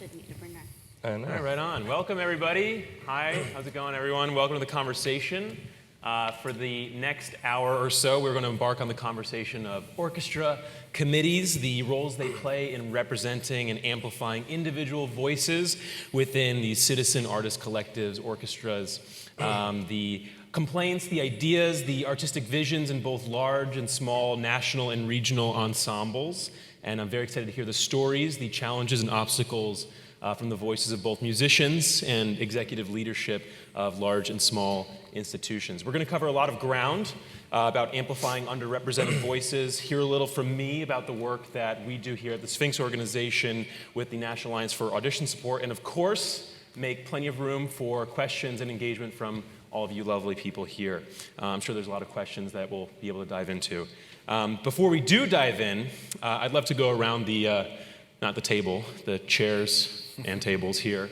Didn't need to bring her. All right, right on. Welcome, everybody. Hi, how's it going, everyone? Welcome to the conversation. For the next hour or so, we're going to embark on the conversation of orchestra committees, the roles they play in representing and amplifying individual voices within the citizen artist collectives, orchestras, the complaints, the ideas, the artistic visions in both large and small national and regional ensembles. And I'm very excited to hear the stories, the challenges and obstacles from the voices of both musicians and executive leadership of large and small institutions. We're going to cover a lot of ground about amplifying underrepresented voices, hear a little from me about the work that we do here at the Sphinx organization with the National Alliance for Audition Support, and of course, make plenty of room for questions and engagement from all of you lovely people here. I'm sure there's a lot of questions that we'll be able to dive into. Before we do dive in, I'd love to go around not the table, the chairs and tables here,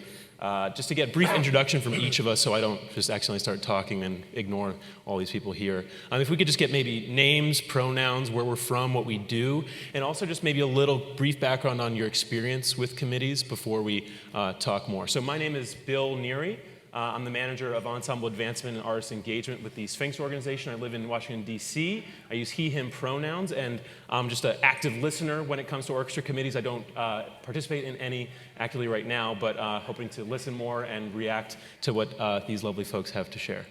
just to get a brief introduction from each of us so I don't just accidentally start talking and ignore all these people here. If we could just get maybe names, pronouns, where we're from, what we do, and also just maybe a little brief background on your experience with committees before we talk more. So my name is Bill Neri. I'm the manager of Ensemble Advancement and Artist Engagement with the Sphinx organization. I live in Washington, D.C. I use he, him pronouns, and I'm just an active listener when it comes to orchestra committees. I don't participate in any actively right now, but hoping to listen more and react to what these lovely folks have to share.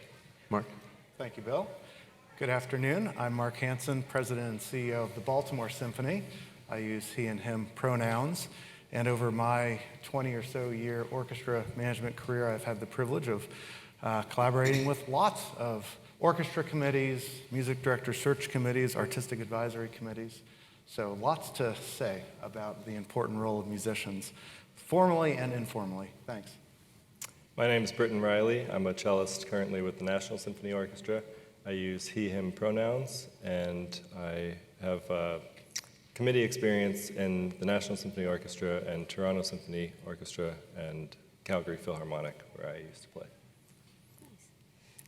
Mark? Thank you, Bill. Good afternoon. I'm Mark Hanson, president and CEO of the Baltimore Symphony. I use he and him pronouns. And over my 20 or so year orchestra management career, I've had the privilege of collaborating with lots of orchestra committees, music director search committees, artistic advisory committees. So lots to say about the important role of musicians, formally and informally. Thanks. My name is Britton Riley. I'm a cellist currently with the National Symphony Orchestra. I use he, him pronouns, and I have committee experience in the National Symphony Orchestra and Toronto Symphony Orchestra and Calgary Philharmonic, where I used to play.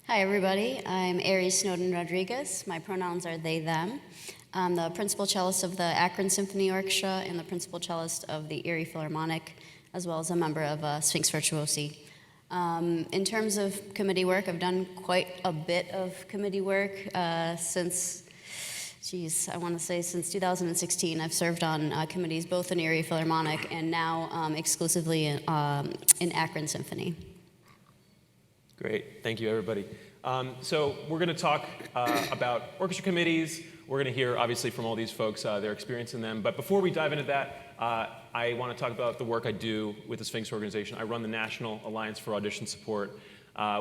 Hi, everybody. I'm Erie Snowden-Rodriguez. My pronouns are they, them. I'm the principal cellist of the Akron Symphony Orchestra and the principal cellist of the Erie Philharmonic, as well as a member of Sphinx Virtuosi. In terms of committee work, I've done quite a bit of committee work since 2016. I've served on committees both in Erie Philharmonic and now exclusively in Akron Symphony. Great, thank you, everybody. So we're going to talk about orchestra committees. We're going to hear, obviously, from all these folks, their experience in them. But before we dive into that, I want to talk about the work I do with the Sphinx organization. I run the National Alliance for Audition Support,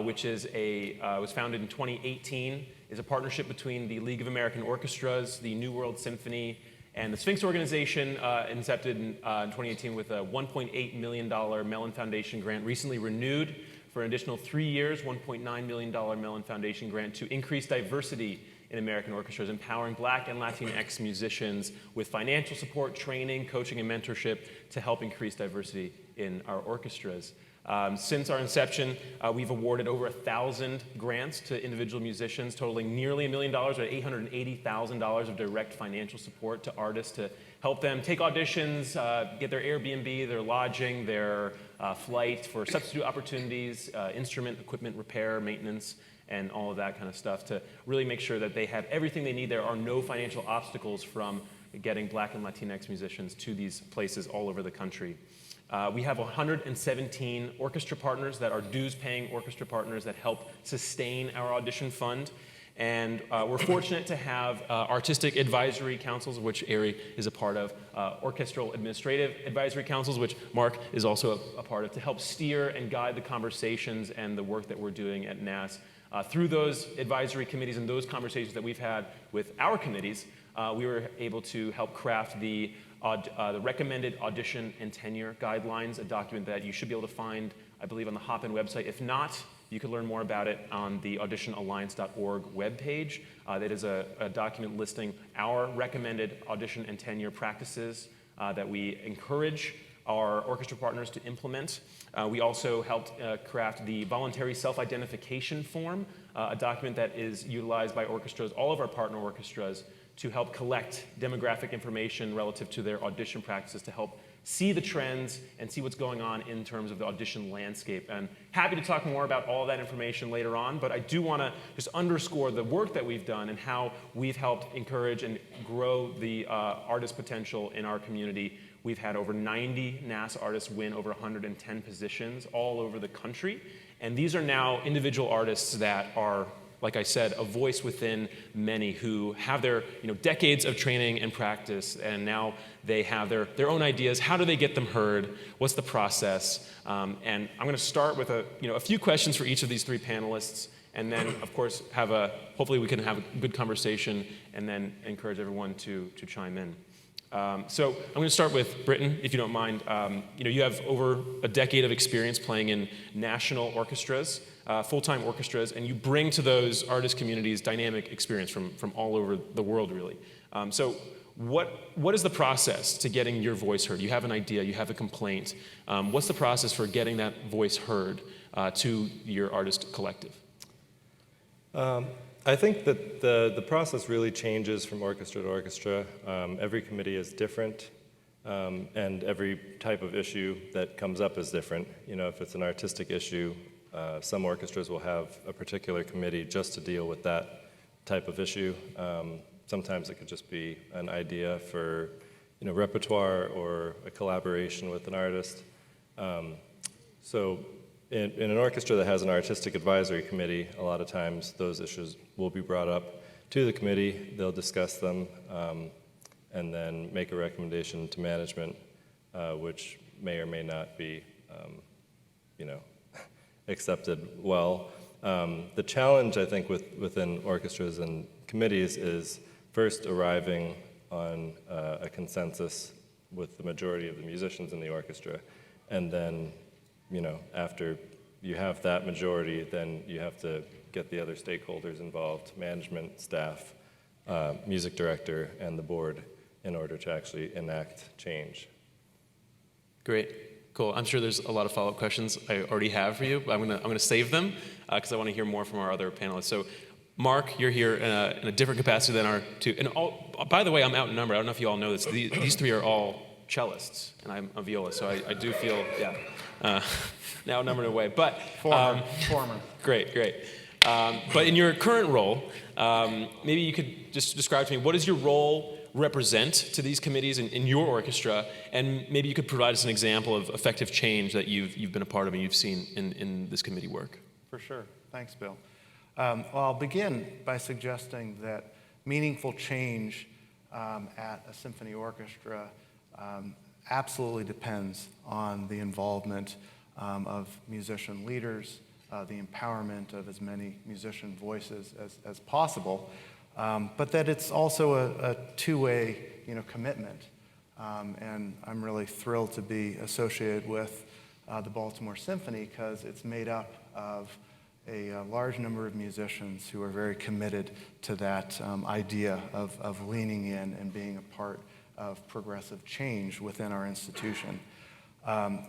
which is was founded in 2018. Is a partnership between the League of American Orchestras, the New World Symphony, and the Sphinx organization, incepted in 2018 with a $1.8 million Mellon Foundation grant, recently renewed for an additional 3 years, $1.9 million Mellon Foundation grant to increase diversity in American orchestras, empowering Black and Latinx musicians with financial support, training, coaching, and mentorship to help increase diversity in our orchestras. Since our inception, we've awarded over 1,000 grants to individual musicians, totaling nearly $1 million, or $880,000 of direct financial support to artists to help them take auditions, get their Airbnb, their lodging, their flight for substitute opportunities, instrument, equipment repair, maintenance, and all of that kind of stuff to really make sure that they have everything they need. There are no financial obstacles from getting Black and Latinx musicians to these places all over the country. We have 117 orchestra partners that are dues-paying orchestra partners that help sustain our audition fund. And we're fortunate to have artistic advisory councils, which Erie is a part of, orchestral administrative advisory councils, which Mark is also a part of, to help steer and guide the conversations and the work that we're doing at NAS. Through those advisory committees and those conversations that we've had with our committees, we were able to help craft the recommended audition and tenure guidelines, a document that you should be able to find, I believe, on the Hopin website. If not, you can learn more about it on the auditionalliance.org webpage. That is a document listing our recommended audition and tenure practices that we encourage our orchestra partners to implement. We also helped craft the voluntary self-identification form, a document that is utilized by orchestras, all of our partner orchestras, to help collect demographic information relative to their audition practices to help see the trends and see what's going on in terms of the audition landscape. And happy to talk more about all that information later on, but I do want to just underscore the work that we've done and how we've helped encourage and grow the artist potential in our community. We've had over 90 NAS artists win over 110 positions all over the country. And these are now individual artists that are, like I said, a voice within many who have their decades of training and practice, and now they have their own ideas. How do they get them heard? What's the process? And I'm going to start with a few questions for each of these three panelists, and then, of course, hopefully we can have a good conversation, and then encourage everyone to chime in. So I'm going to start with Britton, if you don't mind. You have over a decade of experience playing in national orchestras, full-time orchestras, and you bring to those artist communities dynamic experience from all over the world, really. So what is the process to getting your voice heard? You have an idea, you have a complaint. What's the process for getting that voice heard to your artist collective? I think that the process really changes from orchestra to orchestra. Every committee is different, and every type of issue that comes up is different. If it's an artistic issue, some orchestras will have a particular committee just to deal with that type of issue. Sometimes it could just be an idea for repertoire or a collaboration with an artist. So in an orchestra that has an artistic advisory committee, a lot of times those issues will be brought up to the committee. They'll discuss them and then make a recommendation to management, which may or may not be, accepted well. The challenge, I think, within orchestras and committees is first arriving on a consensus with the majority of the musicians in the orchestra, and then after you have that majority, then you have to get the other stakeholders involved, management, staff, music director, and the board, in order to actually enact change. Great, cool. I'm sure there's a lot of follow-up questions I already have for you, but I'm gonna save them because I want to hear more from our other panelists. So, Mark, you're here in a different capacity than our two. And by the way, I'm outnumbered. I don't know if you all know this. These three are all cellists, and I'm a viola, so I do feel, now outnumbered away. But Former. Great. But in your current role, maybe you could just describe to me, what does your role represent to these committees in your orchestra, and maybe you could provide us an example of effective change that you've been a part of and you've seen in this committee work. For sure. Thanks, Bill. Well, I'll begin by suggesting that meaningful change at a symphony orchestra absolutely depends on the involvement of musician leaders, the empowerment of as many musician voices as possible, but that it's also a two-way commitment. And I'm really thrilled to be associated with the Baltimore Symphony because it's made up of a large number of musicians who are very committed to that idea of leaning in and being a part of progressive change within our institution.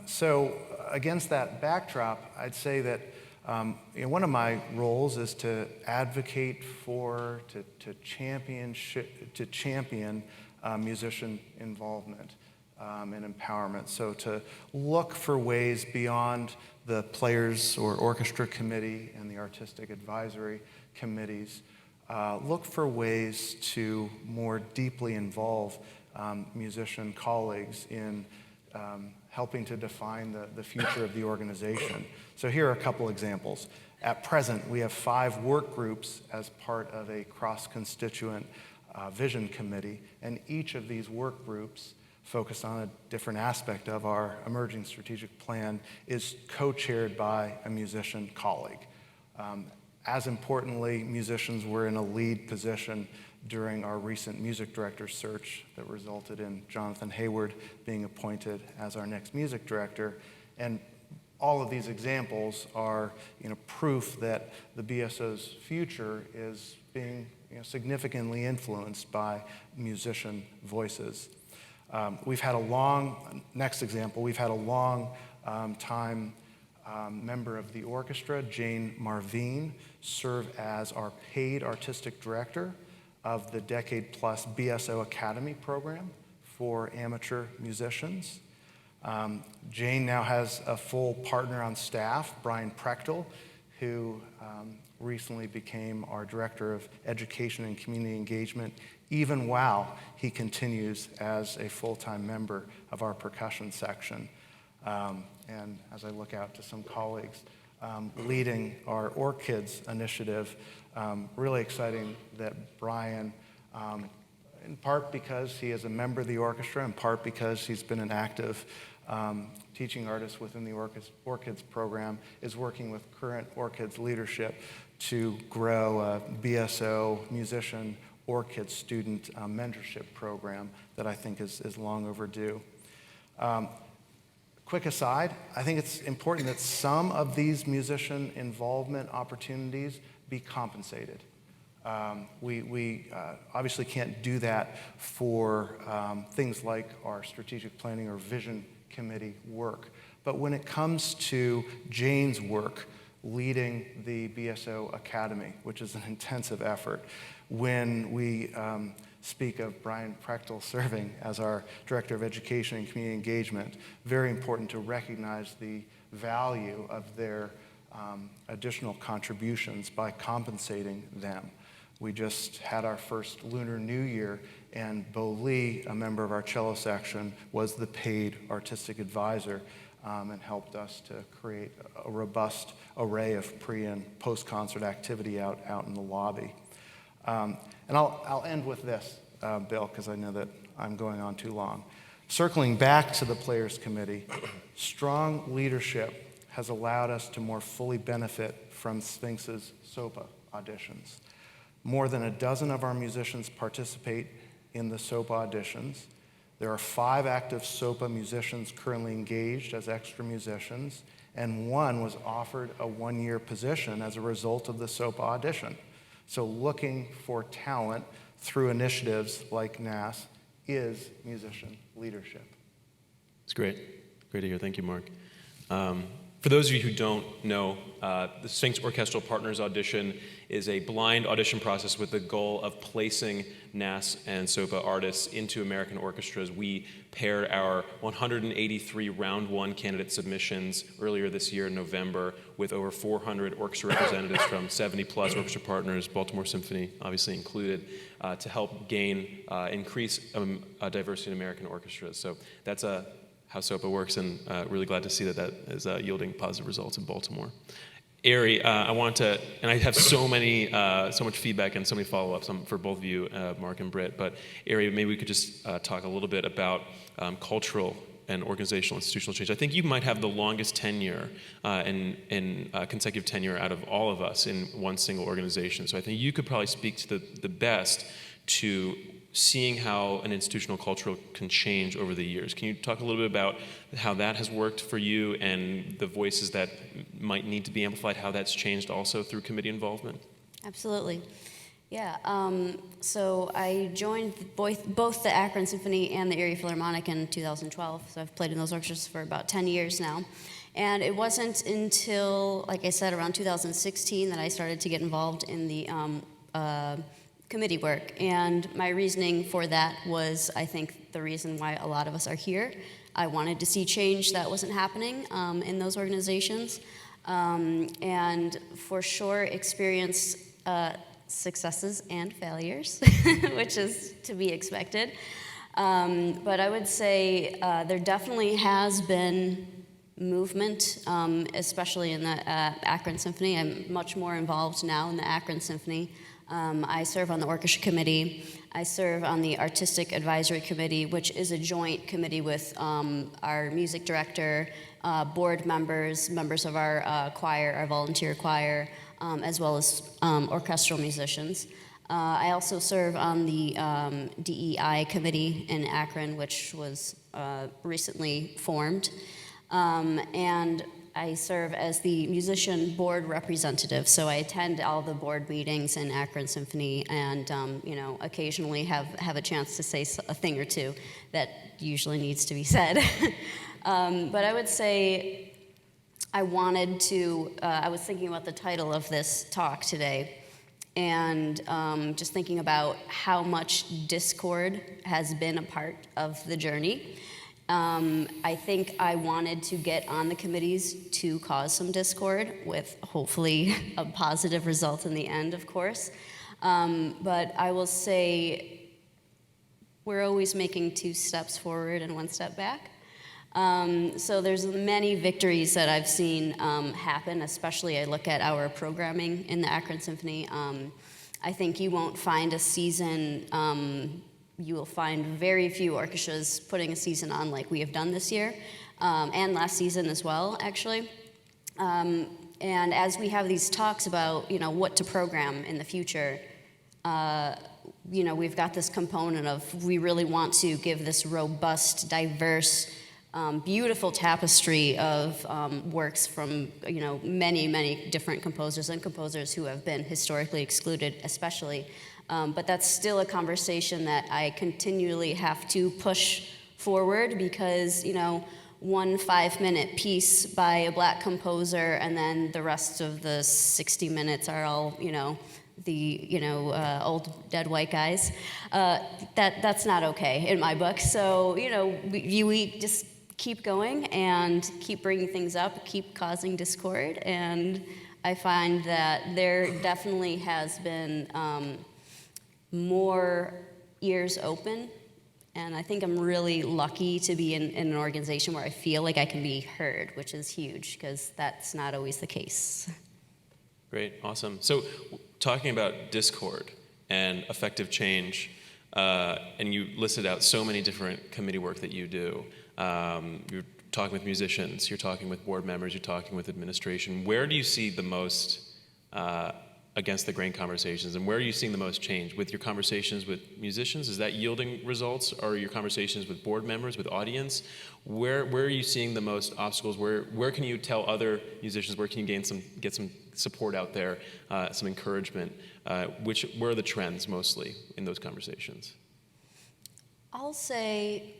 So against that backdrop, I'd say that one of my roles is to advocate for, to champion musician involvement and empowerment. So to look for ways beyond the players or orchestra committee and the artistic advisory committees, look for ways to more deeply involve musician colleagues in helping to define the future of the organization. So here are a couple examples. At present, we have 5 work groups as part of a cross-constituent vision committee, and each of these work groups, focused on a different aspect of our emerging strategic plan, is co-chaired by a musician colleague. As importantly, musicians were in a lead position during our recent music director search that resulted in Jonathan Hayward being appointed as our next music director. And all of these examples are proof that the BSO's future is being significantly influenced by musician voices. We've had a long time member of the orchestra, Jane Marvine, serve as our paid artistic director of the decade-plus BSO Academy program for amateur musicians. Jane now has a full partner on staff, Brian Prechtel, who recently became our Director of Education and Community Engagement, even while he continues as a full-time member of our percussion section. And as I look out to some colleagues, leading our Orchids initiative, really exciting that Brian, in part because he is a member of the orchestra, in part because he's been an active teaching artist within the Orchids program, is working with current Orchids leadership to grow a BSO musician Orchid student mentorship program that I think is long overdue. Quick aside, I think it's important that some of these musician involvement opportunities be compensated. We obviously can't do that for things like our strategic planning or vision committee work. But when it comes to Jane's work leading the BSO Academy, which is an intensive effort, when we speak of Brian Prechtel serving as our Director of Education and Community Engagement, very important to recognize the value of their additional contributions by compensating them. We just had our first Lunar New Year, and Bo Lee, a member of our cello section, was the paid artistic advisor and helped us to create a robust array of pre- and post-concert activity out in the lobby. And I'll end with this, Bill, because I know that I'm going on too long. Circling back to the Players Committee, strong leadership has allowed us to more fully benefit from Sphinx's SOPA auditions. More than a dozen of our musicians participate in the SOPA auditions. There are 5 active SOPA musicians currently engaged as extra musicians, and 1 was offered a 1-year position as a result of the SOPA audition. So looking for talent through initiatives like NAS is musician leadership. It's great. Great to hear. Thank you, Mark. For those of you who don't know, the Sphinx Orchestral Partners Audition is a blind audition process with the goal of placing NAS and SOPA artists into American orchestras. We paired our 183 round 1 candidate submissions earlier this year in November with over 400 orchestra representatives from 70 plus orchestra partners, Baltimore Symphony obviously included, to help increase diversity in American orchestras. So that's how SOPA works, and really glad to see that is yielding positive results in Baltimore. Erie, I want to, and I have so much feedback and so many follow-ups for both of you, Mark and Britt, but Erie, maybe we could just talk a little bit about cultural and organizational institutional change. I think you might have the longest tenure in consecutive tenure out of all of us in one single organization. So I think you could probably speak to the best to seeing how an institutional culture can change over the years. Can you talk a little bit about how that has worked for you and the voices that might need to be amplified, how that's changed also through committee involvement? Absolutely. Yeah, so I joined both the Akron Symphony and the Erie Philharmonic in 2012, so I've played in those orchestras for about 10 years now. And it wasn't until, like I said, around 2016 that I started to get involved in the committee work, and my reasoning for that was, I think, the reason why a lot of us are here. I wanted to see change that wasn't happening in those organizations, and for sure experienced successes and failures, which is to be expected. But I would say there definitely has been movement, especially in the Akron Symphony. I'm much more involved now in the Akron Symphony. I serve on the orchestra committee. I serve on the artistic advisory committee, which is a joint committee with our music director, board members, members of our choir, our volunteer choir, as well as orchestral musicians. I also serve on the DEI committee in Akron, which was recently formed. And I serve as the musician board representative, so I attend all the board meetings in Akron Symphony, and occasionally have a chance to say a thing or two that usually needs to be said. But I would say I was thinking about the title of this talk today, and just thinking about how much discord has been a part of the journey. I think I wanted to get on the committees to cause some discord with hopefully a positive result in the end, of course. But I will say we're always making 2 steps forward and 1 step back. So there's many victories that I've seen happen, especially I look at our programming in the Akron Symphony. I think you won't find a season, you will find very few orchestras putting a season on like we have done this year, and last season as well, actually. And as we have these talks about, what to program in the future, we've got this component of we really want to give this robust, diverse, beautiful tapestry of works from many, many different composers and composers who have been historically excluded, especially. But that's still a conversation that I continually have to push forward because one 5-minute piece by a Black composer and then the rest of the 60 minutes are all the old dead white guys. That's not okay in my book. So we just keep going and keep bringing things up, keep causing discord, and I find that there definitely has been more ears open, and I think I'm really lucky to be in an organization where I feel like I can be heard, which is huge because that's not always the case. Great, awesome. So talking about discord and effective change, and you listed out so many different committee work that you do. You're talking with musicians, you're talking with board members, you're talking with administration. Where do you see the most against the grain conversations, and where are you seeing the most change? With your conversations with musicians, is that yielding results? Or your conversations with board members, with audience? Where are you seeing the most obstacles? Where can you tell other musicians, where can you get some support out there, some encouragement? Where are the trends mostly in those conversations? I'll say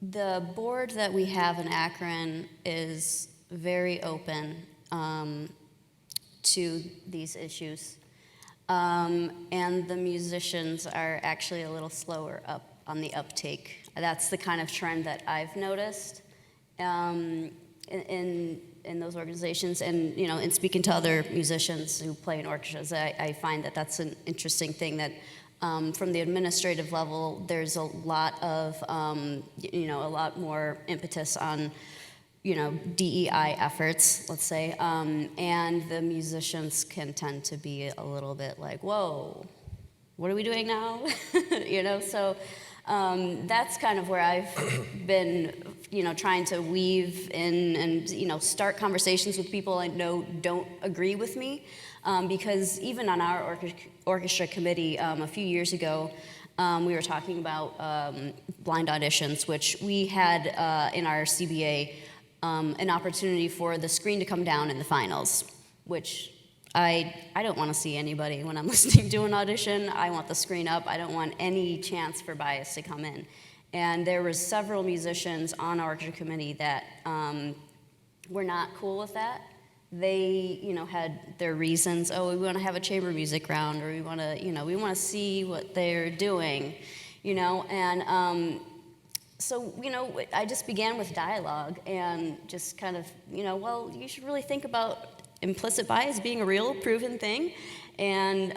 the board that we have in Akron is very open to these issues. And the musicians are actually a little slower up on the uptake. That's the kind of trend that I've noticed in those organizations. And in speaking to other musicians who play in orchestras, I find that that's an interesting thing that from the administrative level, there's a lot of, a lot more impetus on DEI efforts, let's say, and the musicians can tend to be a little bit like, whoa, what are we doing now? So that's kind of where I've been, trying to weave in and, start conversations with people I know don't agree with me, because even on our orchestra committee a few years ago, we were talking about blind auditions, which we had in our CBA, an opportunity for the screen to come down in the finals, which I don't want to see anybody when I'm listening to an audition. I want the screen up. I don't want any chance for bias to come in. And there were several musicians on our orchestra committee that were not cool with that. They, had their reasons. Oh, we want to have a chamber music round, or we want to see what they're doing, and. So, I just began with dialogue and just kind of, well, you should really think about implicit bias being a real proven thing. And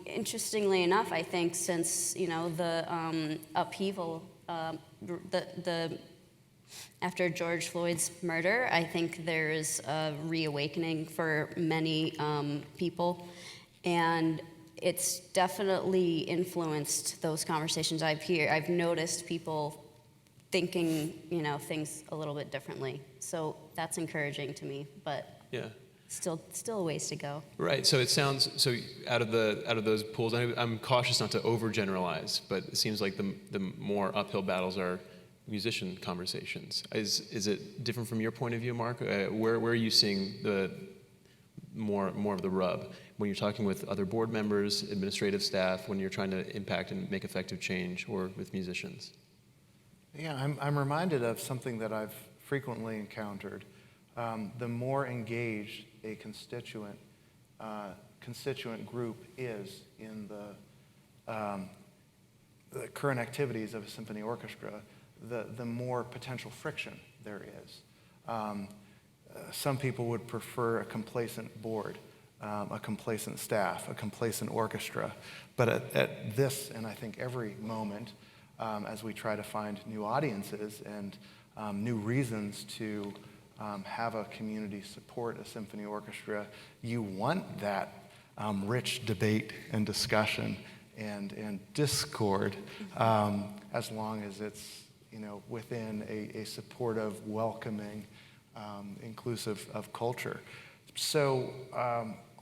interestingly enough, I think since, the upheaval, after George Floyd's murder, I think there is a reawakening for many people. And it's definitely influenced those conversations I've noticed people thinking, things a little bit differently. So that's encouraging to me, but yeah, still a ways to go. Right. So it sounds out of those pools. I'm cautious not to overgeneralize, but it seems like the more uphill battles are musician conversations. Is it different from your point of view, Mark? Where are you seeing the more of the rub when you're talking with other board members, administrative staff, when you're trying to impact and make effective change, or with musicians? Yeah, I'm reminded of something that I've frequently encountered. The more engaged a constituent group is in the current activities of a symphony orchestra, the more potential friction there is. Some people would prefer a complacent board, a complacent staff, a complacent orchestra. But at this, and I think every moment, as we try to find new audiences and new reasons to have a community support a symphony orchestra, you want that rich debate and discussion and discord, as long as it's within a supportive, welcoming, inclusive of culture. So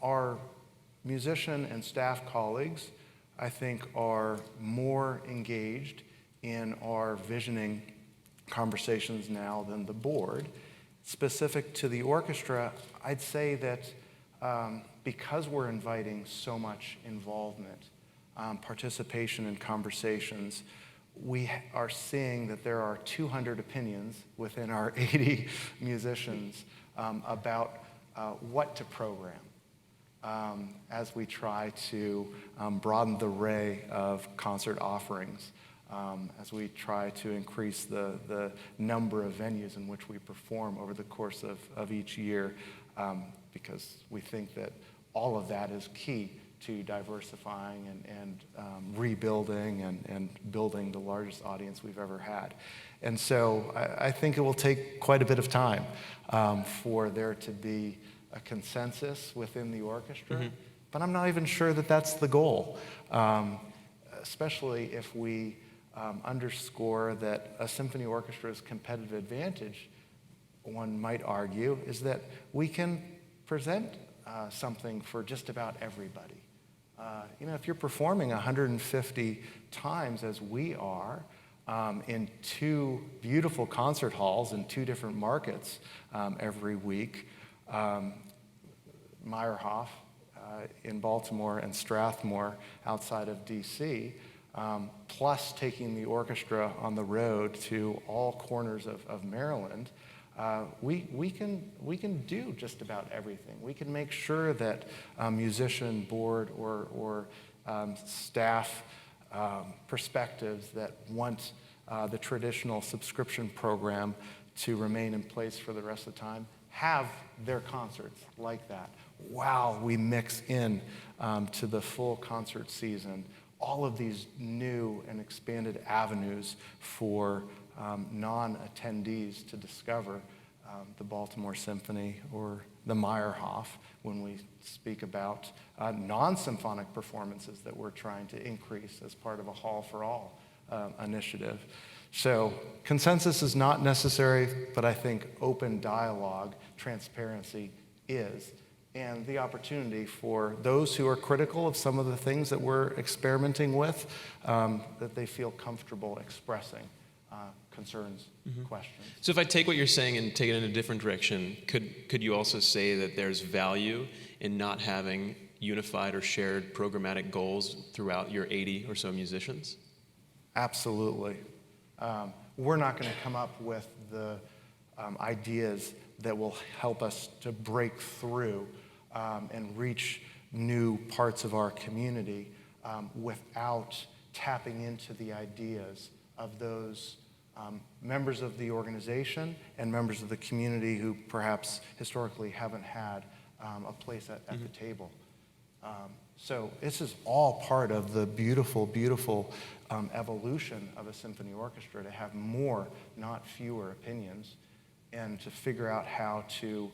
our musician and staff colleagues, I think, are more engaged in our visioning conversations now than the board. Specific to the orchestra, I'd say that because we're inviting so much involvement, participation in conversations, we are seeing that there are 200 opinions within our 80 musicians about what to program as we try to broaden the array of concert offerings, as we try to increase the number of venues in which we perform over the course of each year, because we think that all of that is key to diversifying and rebuilding and building the largest audience we've ever had. And so I think it will take quite a bit of time for there to be a consensus within the orchestra, but I'm not even sure that that's the goal, especially if we underscore that a symphony orchestra's competitive advantage, one might argue, is that we can present something for just about everybody. If you're performing 150 times as we are in 2 beautiful concert halls in 2 different markets every week, Meyerhoff in Baltimore and Strathmore outside of D.C., plus taking the orchestra on the road to all corners of Maryland, we can do just about everything. We can make sure that musician, board, or staff perspectives that want the traditional subscription program to remain in place for the rest of the time have their concerts like that. Wow, we mix in to the full concert season all of these new and expanded avenues for non-attendees to discover the Baltimore Symphony or the Meyerhoff when we speak about non-symphonic performances that we're trying to increase as part of a Hall for All initiative. So consensus is not necessary, but I think open dialogue, transparency is. And the opportunity for those who are critical of some of the things that we're experimenting with, that they feel comfortable expressing concerns, questions. So if I take what you're saying and take it in a different direction, could you also say that there's value in not having unified or shared programmatic goals throughout your 80 or so musicians? Absolutely. We're not going to come up with the ideas that will help us to break through and reach new parts of our community without tapping into the ideas of those members of the organization and members of the community who perhaps historically haven't had a place at the table. So this is all part of the beautiful, beautiful evolution of a symphony orchestra, to have more, not fewer opinions, and to figure out how to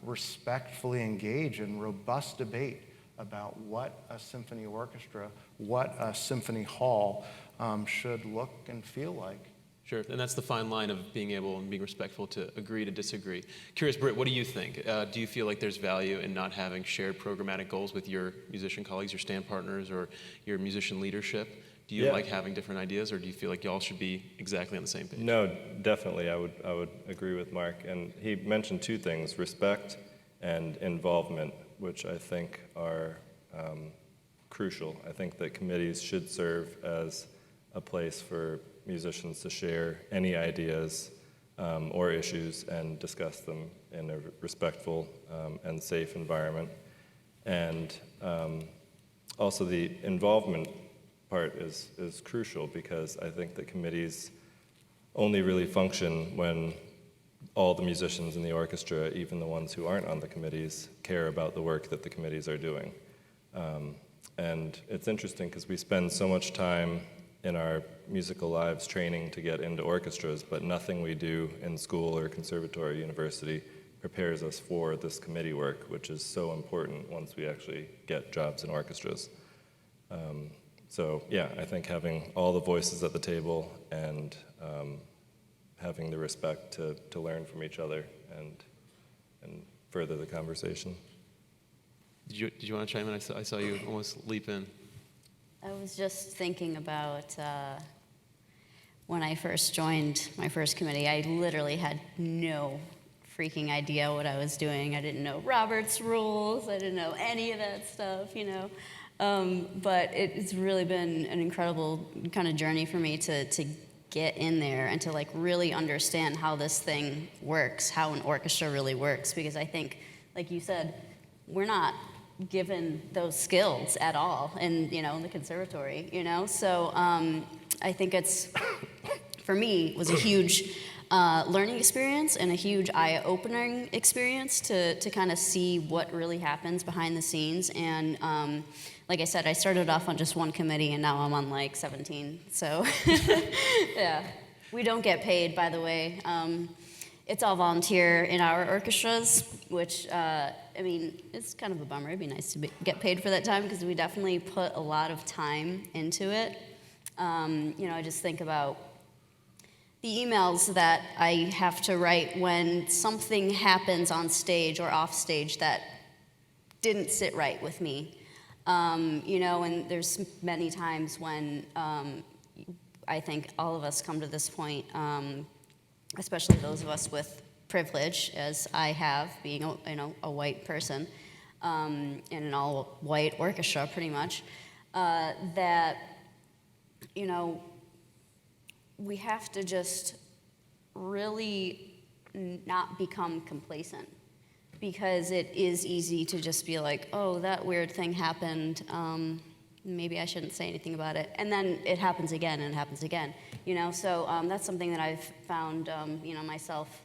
respectfully engage in robust debate about what a symphony orchestra, what a symphony hall should look and feel like. Sure, and that's the fine line of being able and being respectful to agree to disagree. Curious, Britt, what do you think? Do you feel like there's value in not having shared programmatic goals with your musician colleagues, your stand partners, or your musician leadership? Do you like having different ideas, or do you feel like y'all should be exactly on the same page? No, definitely. I would agree with Mark. And he mentioned 2 things: respect and involvement, which I think are crucial. I think that committees should serve as a place for musicians to share any ideas or issues and discuss them in a respectful and safe environment. And also the involvement part is crucial, because I think that committees only really function when all the musicians in the orchestra, even the ones who aren't on the committees, care about the work that the committees are doing. And it's interesting because we spend so much time in our musical lives training to get into orchestras, but nothing we do in school or conservatory or university prepares us for this committee work, which is so important once we actually get jobs in orchestras. So yeah, I think having all the voices at the table and having the respect to learn from each other and further the conversation. Did you want to chime in? I saw you almost leap in. I was just thinking about when I first joined my first committee, I literally had no freaking idea what I was doing. I didn't know Robert's rules. I didn't know any of that stuff, you know. But it's really been an incredible kind of journey for me to get in there and to like really understand how this thing works, how an orchestra really works. Because I think, like you said, we're not given those skills at all in the conservatory, so I think it's for me was a huge learning experience and a huge eye-opening experience to kind of see what really happens behind the scenes. And like I said, I started off on just one committee and now I'm on like 17, so yeah. We don't get paid, by the way. It's all volunteer in our orchestras, which, it's kind of a bummer. It'd be nice to get paid for that time because we definitely put a lot of time into it. I just think about the emails that I have to write when something happens on stage or off stage that didn't sit right with me. And there's many times when I think all of us come to this point, especially those of us with privilege, as I have, being a white person in an all-white orchestra, pretty much, that we have to just really not become complacent, because it is easy to just be like, oh, that weird thing happened. Maybe I shouldn't say anything about it. And then it happens again and it happens again, So that's something that I've found, myself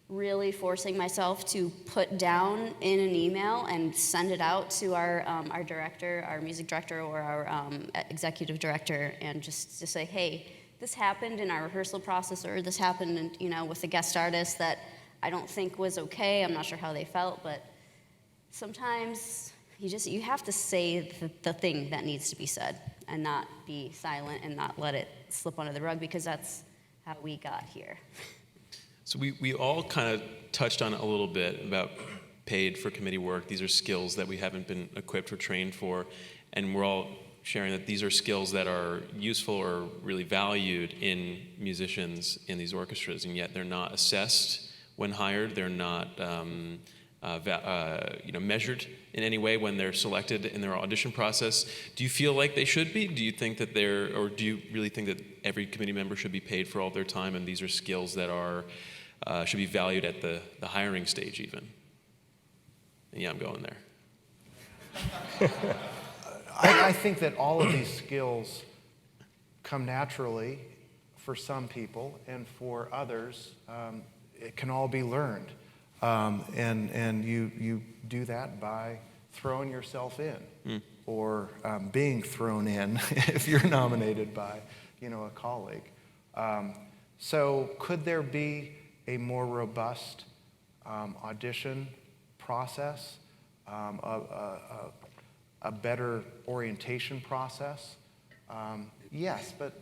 really forcing myself to put down in an email and send it out to our director, our music director, or our executive director, and just to say, hey, this happened in our rehearsal process, or this happened, with a guest artist that I don't think was okay. I'm not sure how they felt, but sometimes you have to say the thing that needs to be said and not be silent and not let it slip under the rug, because that's how we got here. So we all kind of touched on it a little bit about paid for committee work. These are skills that we haven't been equipped or trained for, and we're all sharing that these are skills that are useful or really valued in musicians in these orchestras, and yet they're not assessed when hired. They're not measured in any way when they're selected in their audition process. Do you feel like they should be? Do you think that do you really think that every committee member should be paid for all their time, and these are skills that are should be valued at the hiring stage even? And yeah, I'm going there. I think that all of these skills come naturally for some people, and for others, it can all be learned. And you do that by throwing yourself in, or being thrown in if you're nominated by, a colleague. So could there be a more robust audition process, a better orientation process? Yes, but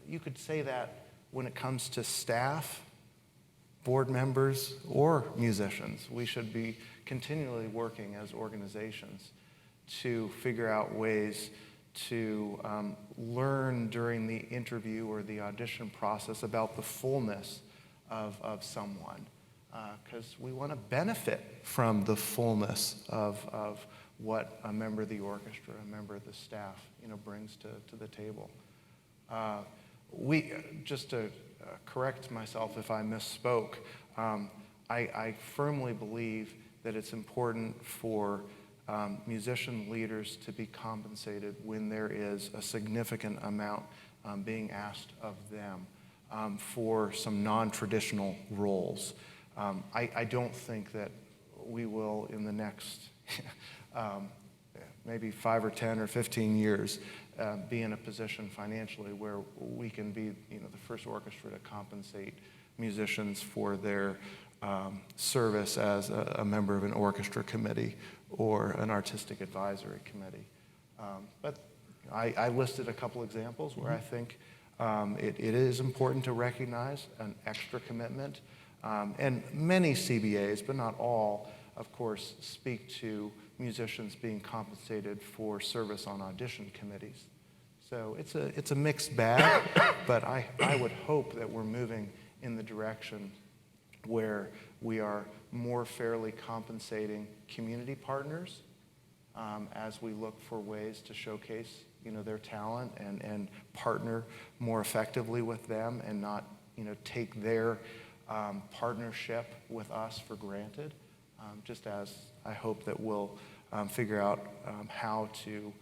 you could say that when it comes to staff, board members, or musicians. We should be continually working as organizations to figure out ways to learn during the interview or the audition process about the fullness of someone, because we want to benefit from the fullness of what a member of the orchestra, a member of the staff, brings to the table. Just to correct myself if I misspoke, I firmly believe that it's important for musician leaders to be compensated when there is a significant amount being asked of them. for some non-traditional roles. I don't think that we will in the next maybe 5 or 10 or 15 years be in a position financially where we can be the first orchestra to compensate musicians for their service as a member of an orchestra committee or an artistic advisory committee. But I listed a couple examples where I think it is important to recognize an extra commitment. And many CBAs, but not all, of course, speak to musicians being compensated for service on audition committees. So it's a mixed bag, but I would hope that we're moving in the direction where we are more fairly compensating community partners as we look for ways to showcase their talent and partner more effectively with them and not take their partnership with us for granted, just as I hope that we'll figure out how to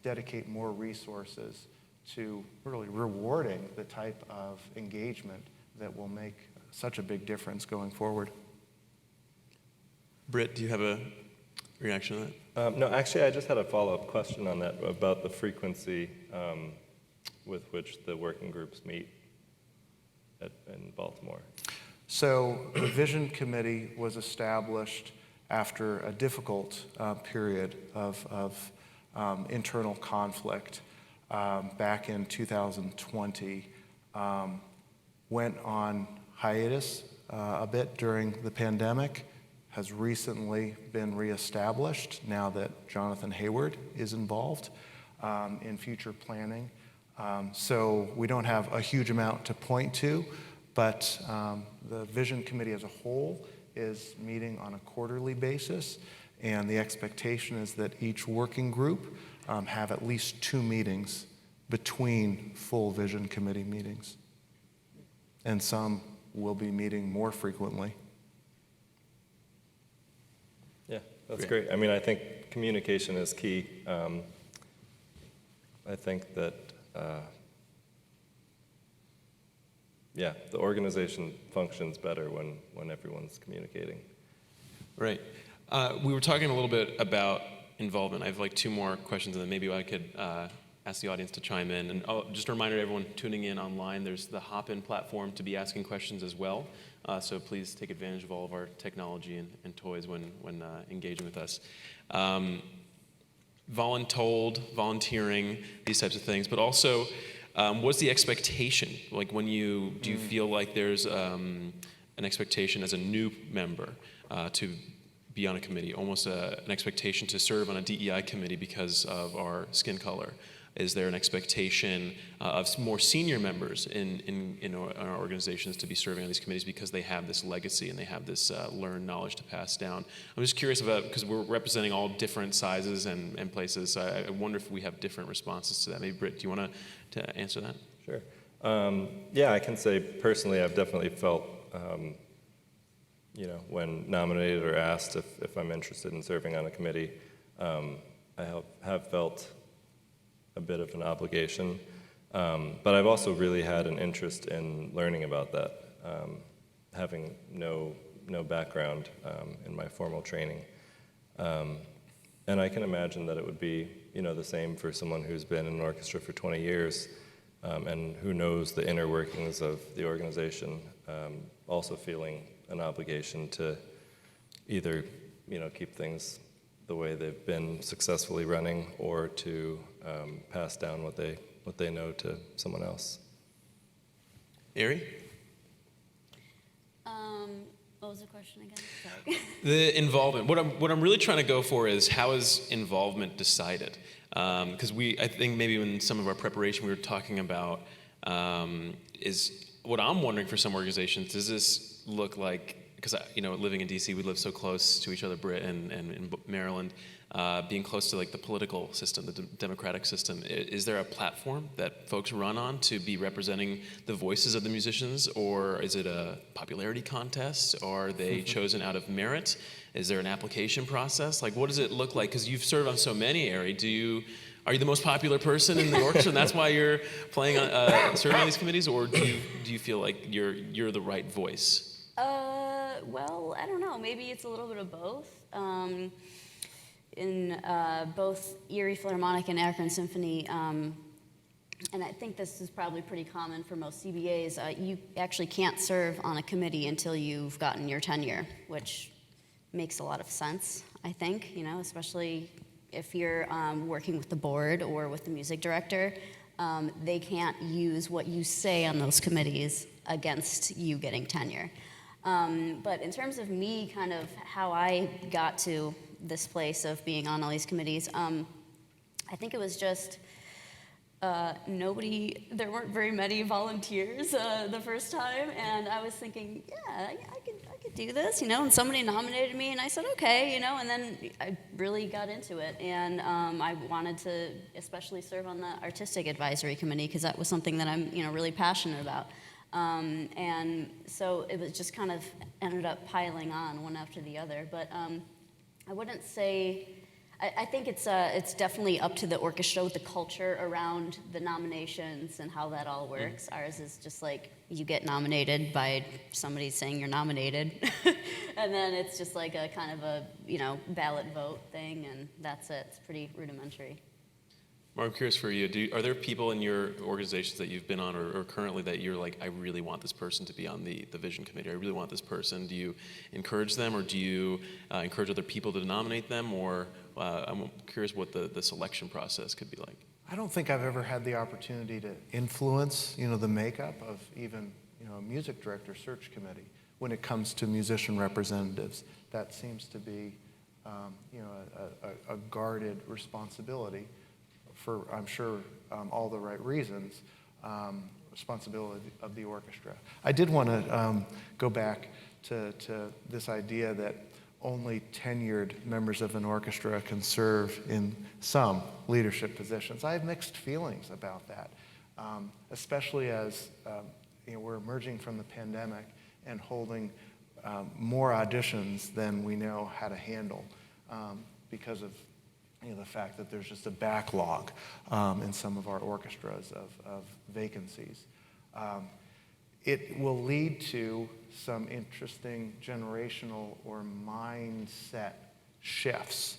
dedicate more resources to really rewarding the type of engagement that will make such a big difference going forward. Britt, do you have a reaction to that? No, actually, I just had a follow-up question on that about the frequency with which the working groups meet in Baltimore. So the Vision Committee was established after a difficult period of internal conflict back in 2020. Went on hiatus a bit during the pandemic, has recently been reestablished now that Jonathan Hayward is involved in future planning. So we don't have a huge amount to point to, but the Vision Committee as a whole is meeting on a quarterly basis, and the expectation is that each working group have at least 2 meetings between full Vision Committee meetings. And some will be meeting more frequently. Yeah, that's great. I mean, I think communication is key. I think that, the organization functions better when everyone's communicating. Right. We were talking a little bit about involvement. I have like 2 more questions, and then maybe I could ask the audience to chime in. And just a reminder to everyone tuning in online, there's the Hop-In platform to be asking questions as well. So please take advantage of all of our technology and toys when engaging with us. Volunteering, these types of things, but also what's the expectation? Like do you feel like there's an expectation as a new member to be on a committee, almost an expectation to serve on a DEI committee because of our skin color? Is there an expectation of more senior members in our organizations to be serving on these committees because they have this legacy and they have this learned knowledge to pass down? I'm just curious about, because we're representing all different sizes and places, so I wonder if we have different responses to that. Maybe Britt, do you want to answer that? Sure. I can say personally I've definitely felt, when nominated or asked if I'm interested in serving on a committee, I have felt a bit of an obligation, but I've also really had an interest in learning about that, having no background in my formal training. And I can imagine that it would be the same for someone who's been in an orchestra for 20 years and who knows the inner workings of the organization, also feeling an obligation to either keep things the way they've been successfully running, or to pass down what they know to someone else. Erie? What was the question again? Sorry. The involvement. What I'm really trying to go for is, how is involvement decided? Because I think maybe in some of our preparation we were talking about is what I'm wondering for some organizations. Does this look like? Because living in DC, we live so close to each other, Britt, and in Maryland, being close to like the political system, the democratic system. Is there a platform that folks run on to be representing the voices of the musicians, or is it a popularity contest? Or are they chosen out of merit? Is there an application process? Like, what does it look like? Because you've served on so many, Erie. Are you the most popular person in the orchestra, and that's why you're playing serving on these committees, or do you feel like you're the right voice? Well, I don't know. Maybe it's a little bit of both. In both Erie Philharmonic and Akron Symphony, and I think this is probably pretty common for most CBAs, you actually can't serve on a committee until you've gotten your tenure, which makes a lot of sense, I think, especially if you're working with the board or with the music director. They can't use what you say on those committees against you getting tenure. But in terms of me, kind of how I got to this place of being on all these committees, I think it was just there weren't very many volunteers the first time, and I was thinking, yeah, I could do this, and somebody nominated me, and I said, okay, and then I really got into it, and I wanted to especially serve on the Artistic Advisory Committee, because that was something that I'm, really passionate about. And so it was just kind of ended up piling on one after the other, but I wouldn't say, I think it's definitely up to the orchestra with the culture around the nominations and how that all works. Ours is just like you get nominated by somebody saying you're nominated, and then it's just like a kind of a ballot vote thing, and that's it. It's pretty rudimentary. Mark, I'm curious for you. Are there people in your organizations that you've been on or currently that you're like, I really want this person to be on the vision committee? I really want this person. Do you encourage them, or do you encourage other people to nominate them? Or I'm curious what the selection process could be like. I don't think I've ever had the opportunity to influence, the makeup of even, a music director search committee when it comes to musician representatives. That seems to be, a guarded responsibility for, I'm sure, all the right reasons, responsibility of the orchestra. I did want to go back to this idea that only tenured members of an orchestra can serve in some leadership positions. I have mixed feelings about that, especially as we're emerging from the pandemic and holding more auditions than we know how to handle because of the fact that there's just a backlog in some of our orchestras of vacancies. It will lead to some interesting generational or mindset shifts.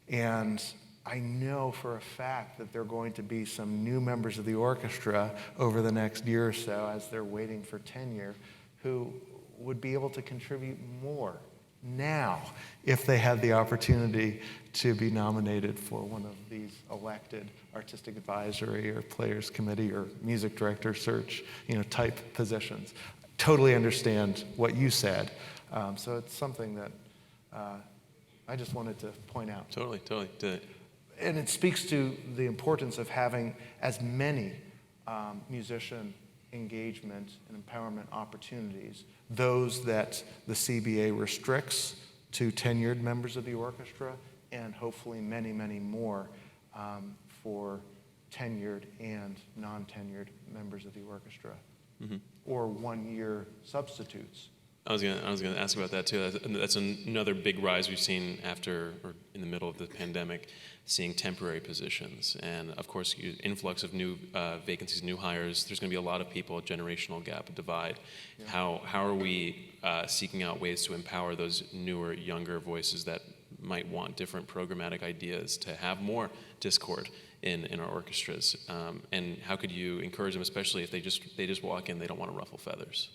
And I know for a fact that there are going to be some new members of the orchestra over the next year or so as they're waiting for tenure who would be able to contribute more now if they had the opportunity to be nominated for one of these elected artistic advisory or players committee or music director search type positions. Totally understand what you said, so it's something that I just wanted to point out. Totally. And it speaks to the importance of having as many musician engagement and empowerment opportunities, those that the CBA restricts to tenured members of the orchestra, and hopefully many, many more for tenured and non-tenured members of the orchestra, or one-year substitutes. I was gonna ask about that too. That's another big rise we've seen after or in the middle of the pandemic, seeing temporary positions, and of course influx of new vacancies, new hires. There's going to be a lot of people, a generational gap, a divide. Yeah. How are we seeking out ways to empower those newer, younger voices that might want different programmatic ideas to have more discord in our orchestras? And how could you encourage them, especially if they just walk in, they don't want to ruffle feathers?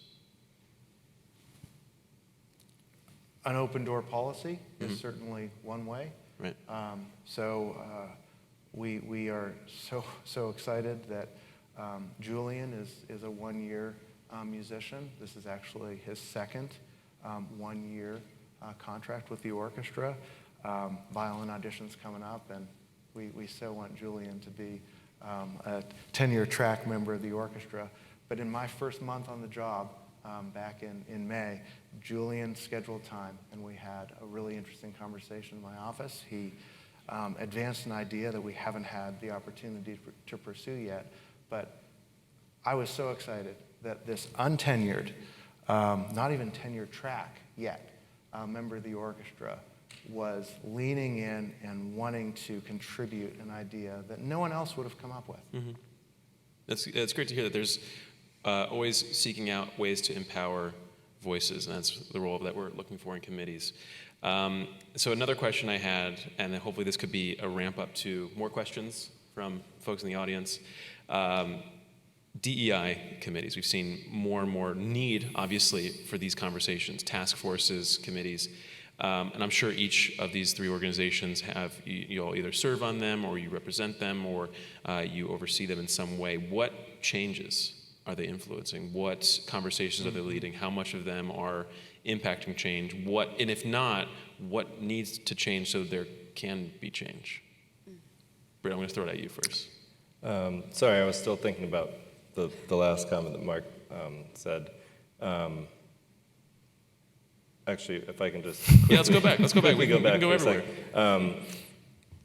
An open door policy is certainly one way. Right. We are so excited that Julian is a one-year musician. This is actually his second one-year contract with the orchestra. Violin auditions coming up, and we so want Julian to be a 10-year track member of the orchestra. But in my first month on the job, back in May, Julian scheduled time, and we had a really interesting conversation in my office. He advanced an idea that we haven't had the opportunity to pursue yet, but I was so excited that this untenured, not even tenured track yet, member of the orchestra was leaning in and wanting to contribute an idea that no one else would have come up with. Mm-hmm. That's great to hear that there's always seeking out ways to empower voices, and that's the role that we're looking for in committees. So another question I had, and then hopefully this could be a ramp up to more questions from folks in the audience. DEI committees. We've seen more and more need, obviously, for these conversations, task forces, committees. And I'm sure each of these three organizations have, you'll either serve on them, or you represent them, or you oversee them in some way. What changes are they influencing? What conversations are they leading? How much of them are impacting change? And if not, what needs to change so there can be change? Britt, I'm going to throw it at you first. Sorry, I was still thinking about the last comment that Mark said. Actually, if I can just... Yeah, let's go back. We can go everywhere.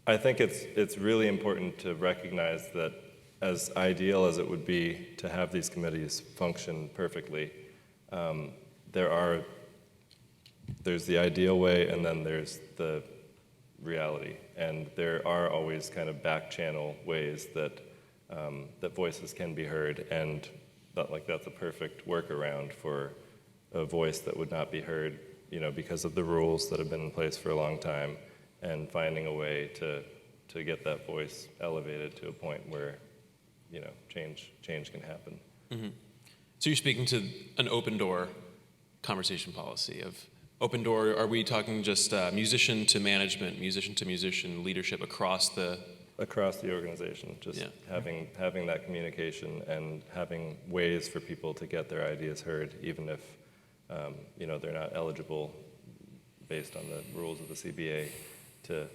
I think it's really important to recognize that as ideal as it would be to have these committees function perfectly, there's the ideal way, and then there's the reality. And there are always kind of back channel ways that voices can be heard, and that's a perfect workaround for a voice that would not be heard, because of the rules that have been in place for a long time, and finding a way to get that voice elevated to a point where, change can happen. Mm-hmm. So you're speaking to an open door conversation policy of open door. Are we talking just musician to management, musician to musician, leadership across the organization, just having that communication and having ways for people to get their ideas heard, even if they're not eligible based on the rules of the CBA to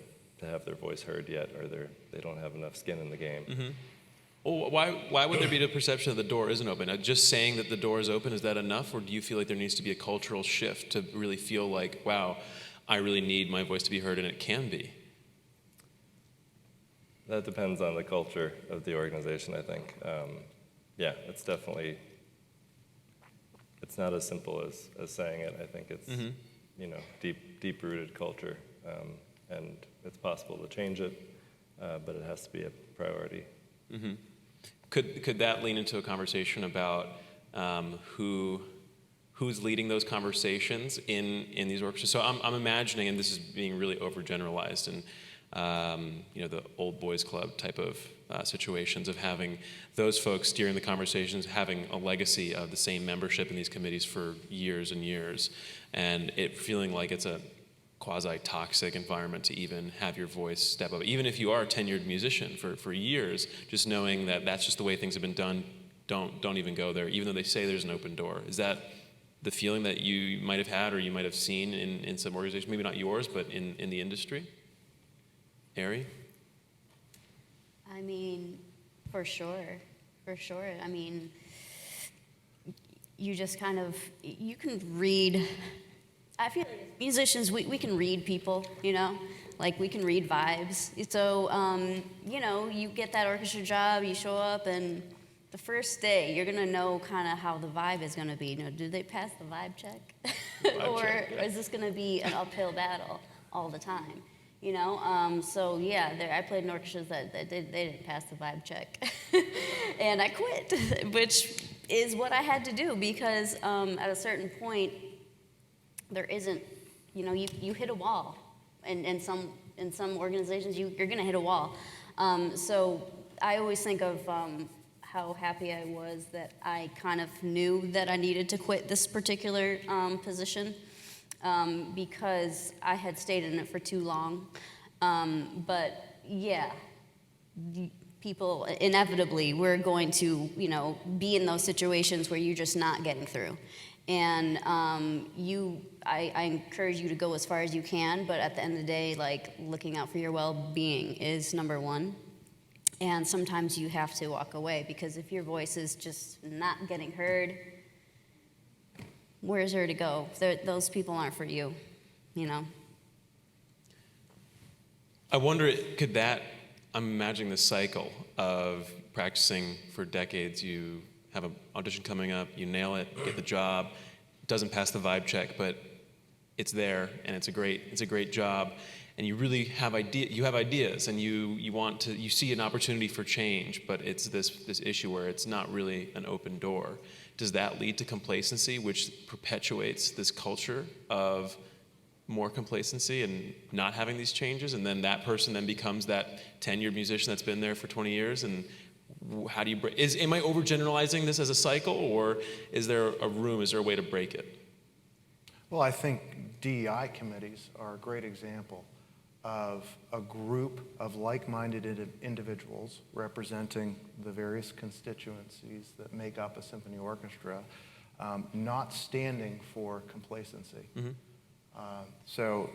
have their voice heard yet, or they don't have enough skin in the game. Mm-hmm. Well, why would there be the perception that the door isn't open? Just saying that the door is open, is that enough, or do you feel like there needs to be a cultural shift to really feel like, wow, I really need my voice to be heard, and it can be? That depends on the culture of the organization, I think. It's definitely, it's not as simple as saying it. I think it's, deep-rooted culture, and it's possible to change it, but it has to be a priority. Mm-hmm. Could that lean into a conversation about who's leading those conversations in these orchestras? So I'm imagining, and this is being really overgeneralized, and the old boys club type of situations of having those folks steering the conversations, having a legacy of the same membership in these committees for years and years, and it feeling like it's a quasi-toxic environment to even have your voice step up. Even if you are a tenured musician for years, just knowing that that's just the way things have been done, don't even go there, even though they say there's an open door. Is that the feeling that you might have had or you might have seen in some organizations, maybe not yours, but in the industry? Erie? I mean, for sure. I mean, you just kind of, you can read, I feel like musicians, we can read people, like we can read vibes. So, you get that orchestra job, you show up, and the first day, you're going to know kind of how the vibe is going to be. Do they pass the vibe check? Is this going to be an uphill battle all the time? I played in orchestras that they didn't pass the vibe check. And I quit, which is what I had to do, because at a certain point, there isn't, you hit a wall. And in some organizations, you're going to hit a wall. So I always think of how happy I was that I kind of knew that I needed to quit this particular position. Because I had stayed in it for too long. People inevitably, we're going to, be in those situations where you're just not getting through. And I encourage you to go as far as you can, but at the end of the day, like, looking out for your well-being is number one. And sometimes you have to walk away, because if your voice is just not getting heard, where's there to go? Those people aren't for you, I wonder, I'm imagining this cycle of practicing for decades. You have an audition coming up, you nail it, get the job, doesn't pass the vibe check, but it's there and it's a great job, and you really have ideas and you see an opportunity for change, but it's this issue where it's not really an open door. Does that lead to complacency, which perpetuates this culture of more complacency and not having these changes, and then that person then becomes that tenured musician that's been there for 20 years? And how do you am I overgeneralizing this as a cycle, or is there a way to break it? Well, I think DEI committees are a great example of a group of like-minded individuals representing the various constituencies that make up a symphony orchestra, not standing for complacency. Mm-hmm. So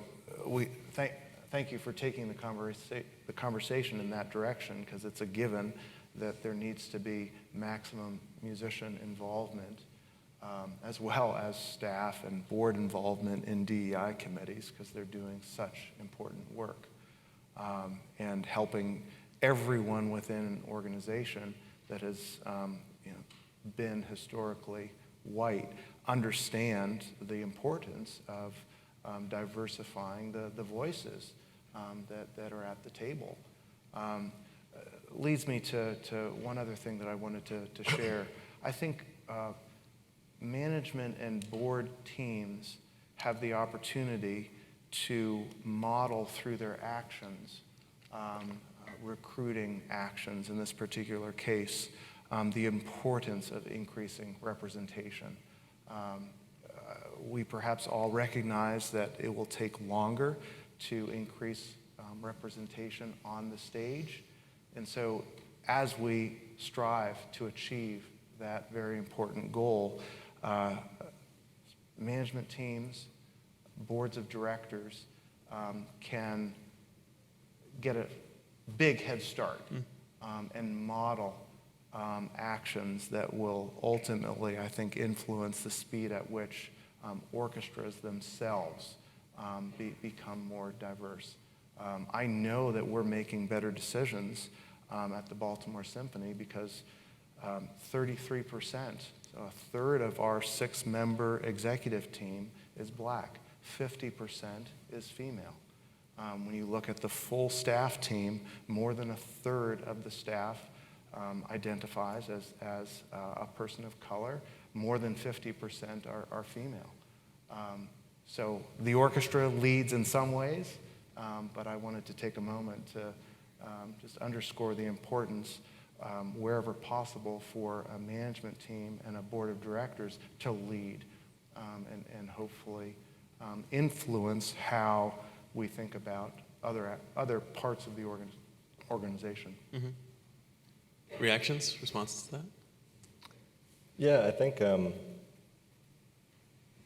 we thank you for taking the conversation in that direction, because it's a given that there needs to be maximum musician involvement, as well as staff and board involvement in DEI committees, because they're doing such important work, and helping everyone within an organization that has been historically white understand the importance of diversifying the voices that are at the table. Leads me to one other thing that I wanted to share. I think management and board teams have the opportunity to model through their actions, recruiting actions in this particular case, the importance of increasing representation. We perhaps all recognize that it will take longer to increase representation on the stage. And so as we strive to achieve that very important goal, management teams, boards of directors can get a big head start and model actions that will ultimately, I think, influence the speed at which orchestras themselves become more diverse. I know that we're making better decisions at the Baltimore Symphony because 33%, so a third of our 6-member executive team is black, 50% is female. When you look at the full staff team, more than a third of the staff identifies as a person of color. More than 50% are female. So the orchestra leads in some ways, but I wanted to take a moment to just underscore the importance, wherever possible, for a management team and a board of directors to lead and hopefully influence how we think about other parts of the organization. Mm-hmm. Reactions, responses to that? Yeah, I think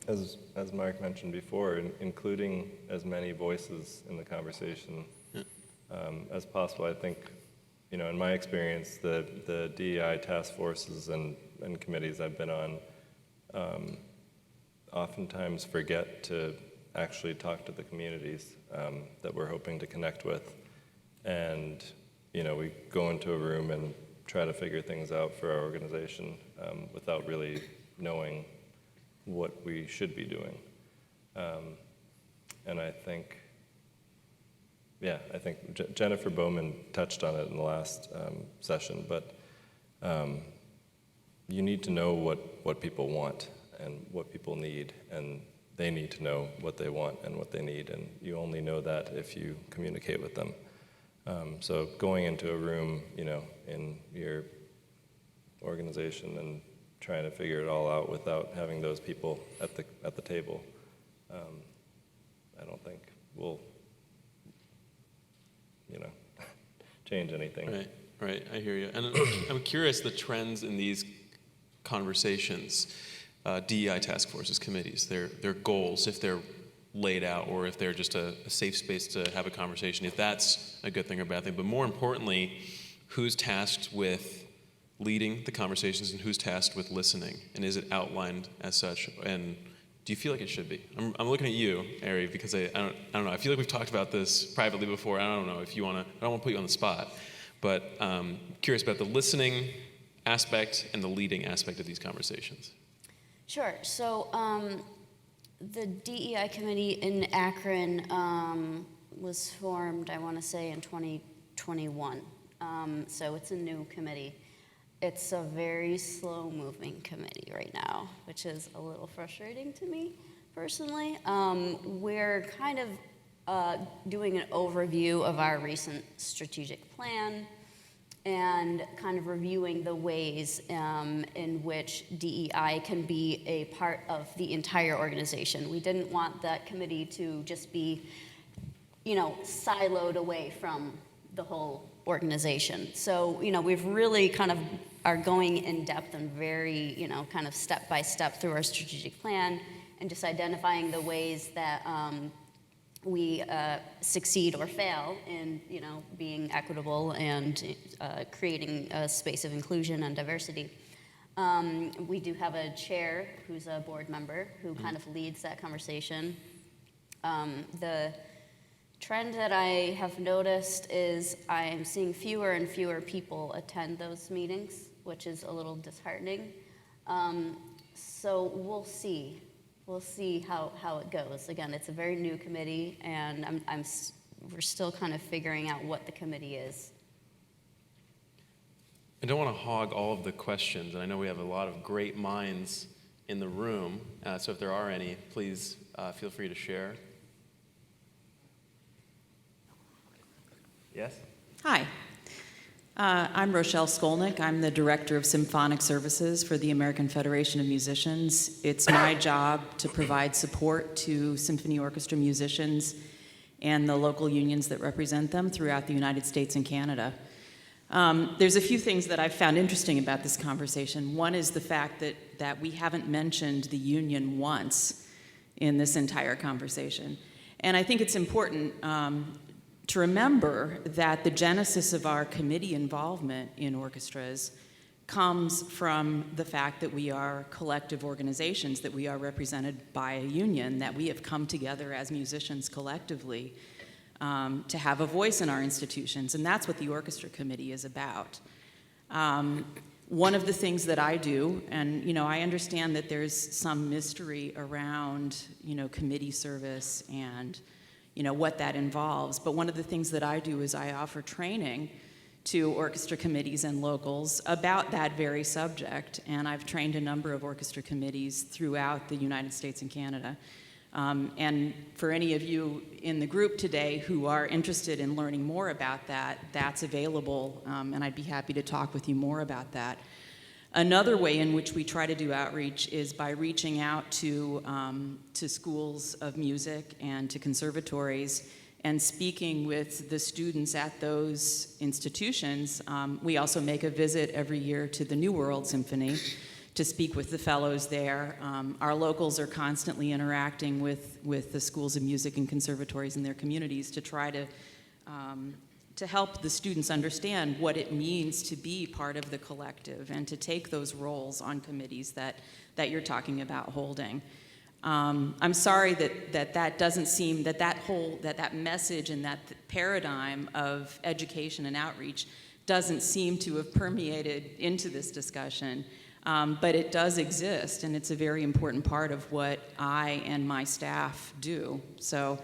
as Mark mentioned before, including as many voices in the conversation as possible. I think, in my experience, the DEI task forces and committees I've been on oftentimes forget to actually talk to the communities that we're hoping to connect with. And, we go into a room and try to figure things out for our organization without really knowing what we should be doing. And I think Jennifer Bowman touched on it in the last session, but you need to know what people want and what people need, and they need to know what they want and what they need, and you only know that if you communicate with them. So going into a room, in your organization and trying to figure it all out without having those people at the table, I don't think will, change anything. Right. I hear you. And I'm curious the trends in these conversations, DEI task forces, committees, their goals, if they're laid out or if they're just a safe space to have a conversation, if that's a good thing or bad thing. But more importantly, who's tasked with leading the conversations and who's tasked with listening? And is it outlined as such? And do you feel like it should be? I'm looking at you, Erie, because I don't know. I feel like we've talked about this privately before. I don't know if you want to. I don't want to put you on the spot, but curious about the listening aspect and the leading aspect of these conversations. Sure. So The DEI committee in Akron was formed, I want to say, in 2021. So it's a new committee. It's a very slow-moving committee right now, which is a little frustrating to me personally. We're kind of doing an overview of our recent strategic plan and kind of reviewing the ways in which DEI can be a part of the entire organization. We didn't want that committee to just be, siloed away from the whole organization. So, we've really kind of are going in depth and very, kind of step by step through our strategic plan and just identifying the ways that we succeed or fail in, being equitable and creating a space of inclusion and diversity. We do have a chair who's a board member who kind of leads that conversation. The trend that I have noticed is I am seeing fewer and fewer people attend those meetings, which is a little disheartening. So we'll see. We'll see how it goes. Again, it's a very new committee, and we're still kind of figuring out what the committee is. I don't want to hog all of the questions, and I know we have a lot of great minds in the room, so if there are any, please feel free to share. Yes? Hi. I'm Rochelle Skolnick. I'm the Director of Symphonic Services for the American Federation of Musicians. It's my job to provide support to symphony orchestra musicians and the local unions that represent them throughout the United States and Canada. There's a few things that I've found interesting about this conversation. One is the fact that we haven't mentioned the union once in this entire conversation. And I think it's important to remember that the genesis of our committee involvement in orchestras comes from the fact that we are collective organizations, that we are represented by a union, that we have come together as musicians collectively to have a voice in our institutions, and that's what the orchestra committee is about. One of the things that I do, and I understand that there's some mystery around committee service and what that involves. But one of the things that I do is I offer training to orchestra committees and locals about that very subject. And I've trained a number of orchestra committees throughout the United States and Canada. And for any of you in the group today who are interested in learning more about that, that's available, and I'd be happy to talk with you more about that. Another way in which we try to do outreach is by reaching out to schools of music and to conservatories and speaking with the students at those institutions. We also make a visit every year to the New World Symphony to speak with the fellows there. Our locals are constantly interacting with the schools of music and conservatories in their communities to try to help the students understand what it means to be part of the collective and to take those roles on committees that you're talking about holding. I'm sorry that doesn't seem, that message and that paradigm of education and outreach doesn't seem to have permeated into this discussion, but it does exist, and it's a very important part of what I and my staff do. So.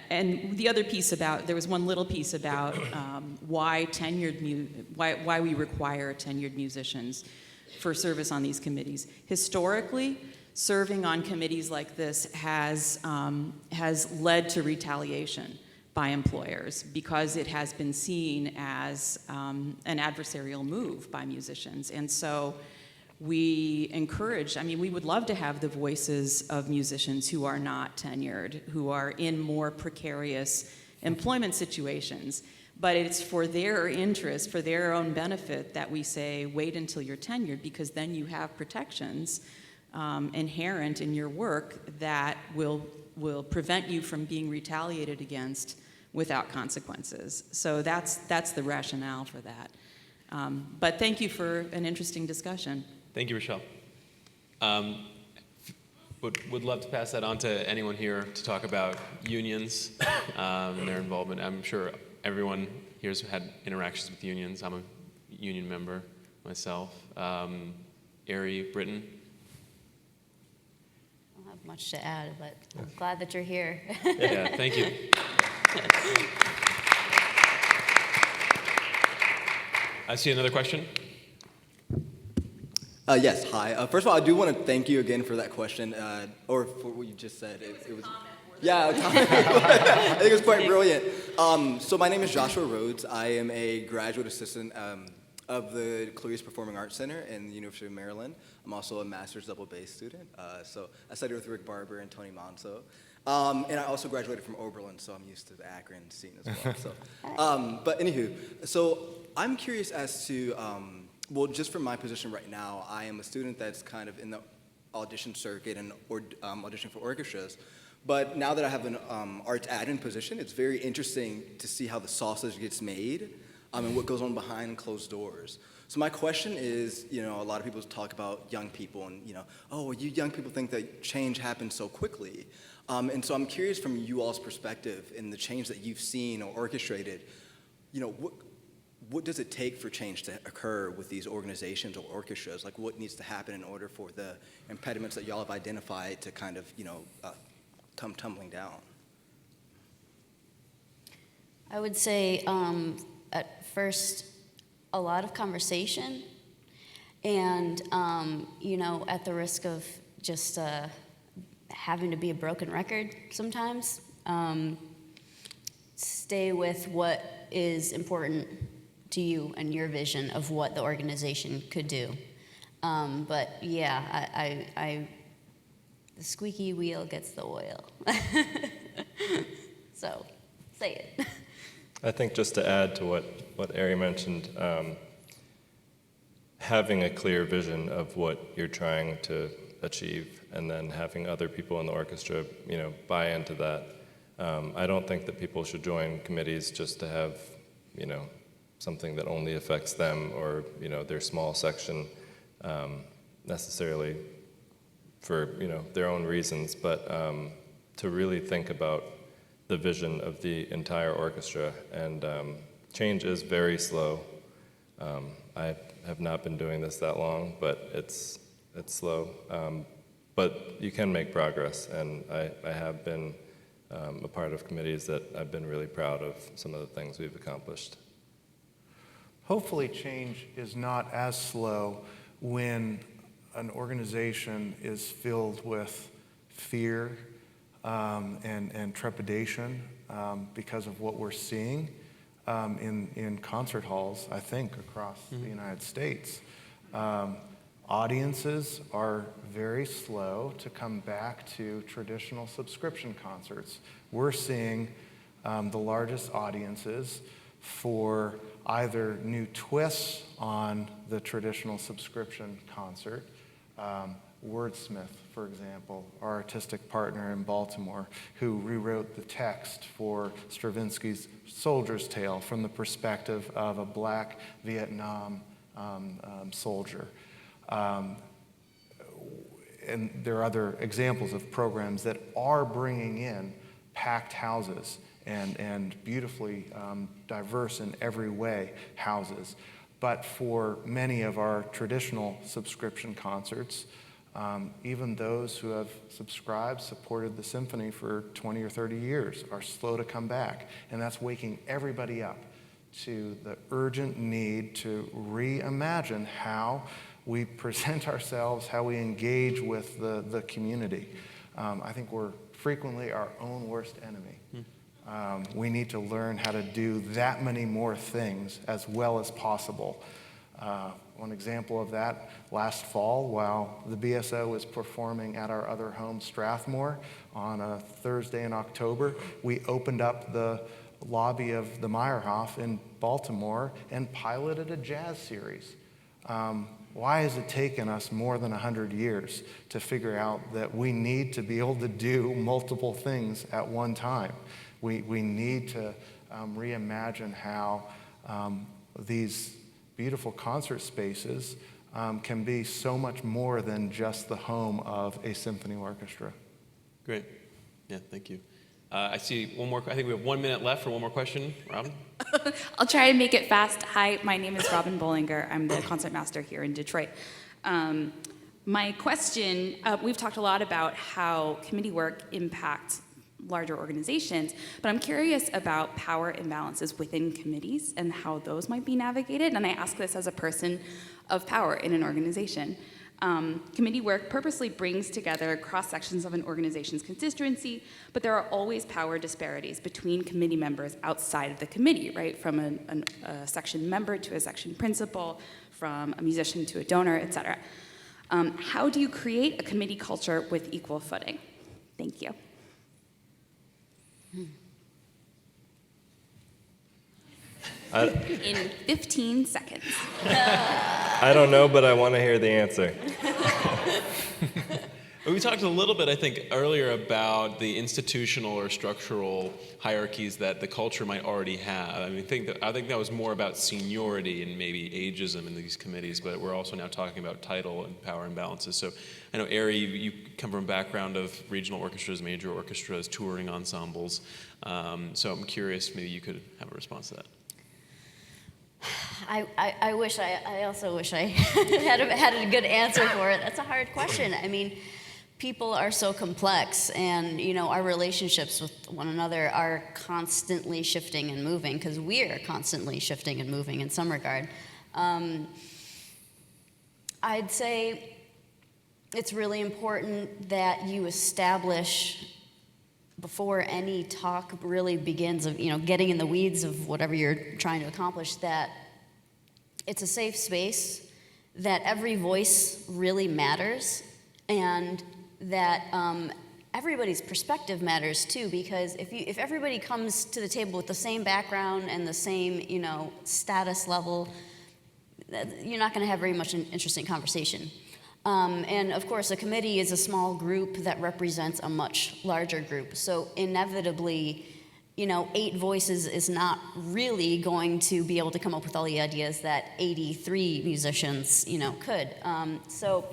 And the other piece there was one little piece about why we require tenured musicians for service on these committees. Historically, serving on committees like this has led to retaliation by employers because it has been seen as an adversarial move by musicians. And so we encourage, we would love to have the voices of musicians who are not tenured, who are in more precarious employment situations. But it's for their interest, for their own benefit, that we say, wait until you're tenured, because then you have protections inherent in your work that will prevent you from being retaliated against without consequences. So that's the rationale for that. But thank you for an interesting discussion. Thank you, Rochelle. Would love to pass that on to anyone here to talk about unions and their involvement. I'm sure everyone here has had interactions with unions. I'm a union member myself. Erie, Britton. have much to add, but I'm glad that you're here. Yeah, thank you. I see another question. Yes, hi. First of all, I do want to thank you again for that question, or for what you just said. It was, yeah, I think it was quite brilliant. So my name is Joshua Rhodes. I am a graduate assistant of the Clarice Performing Arts Center in the University of Maryland. I'm also a master's double bass student. So I studied with Rick Barber and Tony Monso. And I also graduated from Oberlin, so I'm used to the Akron scene as well. So, but anywho, so I'm curious as to, well, just from my position right now, I am a student that's kind of in the audition circuit and auditioning for orchestras. But now that I have an arts admin position, it's very interesting to see how the sausage gets made and what goes on behind closed doors. So my question is, you know, a lot of people talk about young people and, you know, oh, well, you young people think that change happens so quickly. And so I'm curious from you all's perspective in the change that you've seen or orchestrated, you know, what does it take for change to occur with these organizations or orchestras? Like what needs to happen in order for the impediments that y'all have identified to kind of, you know, come tumbling down? I would say at first a lot of conversation and, you know, at the risk of just having to be a broken record sometimes, stay with what is important to you and your vision of what the organization could do. But yeah, the squeaky wheel gets the oil. So, say it. I think just to add to what Erie mentioned, having a clear vision of what you're trying to achieve and then having other people in the orchestra, you know, buy into that. I don't think that people should join committees just to have, you know, something that only affects them or, you know, their small section necessarily for, you know, their own reasons, but to really think about the vision of the entire orchestra. And change is very slow. I have not been doing this that long, but it's slow. But you can make progress, and I have been a part of committees that I've been really proud of some of the things we've accomplished. Hopefully change is not as slow when an organization is filled with fear and trepidation because of what we're seeing in concert halls, I think, across the United States. Audiences are very slow to come back to traditional subscription concerts. We're seeing the largest audiences for either new twists on the traditional subscription concert. Wordsmith, for example, our artistic partner in Baltimore, who rewrote the text for Stravinsky's Soldier's Tale from the perspective of a black Vietnam soldier. And there are other examples of programs that are bringing in packed houses and beautifully diverse in every way houses. But for many of our traditional subscription concerts, even those who have supported the symphony for 20 or 30 years are slow to come back. And that's waking everybody up to the urgent need to reimagine how we present ourselves, how we engage with the community. I think we're frequently our own worst enemy. We need to learn how to do that many more things as well as possible. One example of that, last fall, while the BSO was performing at our other home, Strathmore, on a Thursday in October, we opened up the lobby of the Meyerhoff in Baltimore and piloted a jazz series. Why has it taken us more than 100 years to figure out that we need to be able to do multiple things at one time? We need to reimagine how these beautiful concert spaces can be so much more than just the home of a symphony orchestra. Great. Yeah, thank you. I see one more. I think we have 1 minute left for one more question. Robin? I'll try to make it fast. Hi, my name is Robin Bollinger. I'm the concertmaster here in Detroit. My question, we've talked a lot about how committee work impacts larger organizations, but I'm curious about power imbalances within committees and how those might be navigated. And I ask this as a person of power in an organization. Committee work purposely brings together cross-sections of an organization's constituency, but there are always power disparities between committee members outside of the committee, right? From a section member to a section principal, from a musician to a donor, et cetera. How do you create a committee culture with equal footing? Thank you. In 15 seconds. I don't know, but I want to hear the answer. We talked a little bit, I think, earlier about the institutional or structural hierarchies that the culture might already have. I think that was more about seniority and maybe ageism in these committees, but we're also now talking about title and power imbalances. So I know, Erie, you come from a background of regional orchestras, major orchestras, touring ensembles. So I'm curious, maybe you could have a response to that. I also wish I had a good answer for it. That's a hard question. I mean, people are so complex, and our relationships with one another are constantly shifting and moving because we're constantly shifting and moving in some regard. I'd say it's really important that you establish before any talk really begins of getting in the weeds of whatever you're trying to accomplish, that it's a safe space, that every voice really matters, and that everybody's perspective matters too, because if everybody comes to the table with the same background and the same status level, you're not going to have very much an interesting conversation. And of course, a committee is a small group that represents a much larger group. So inevitably, 8 voices is not really going to be able to come up with all the ideas that 83 musicians, could. So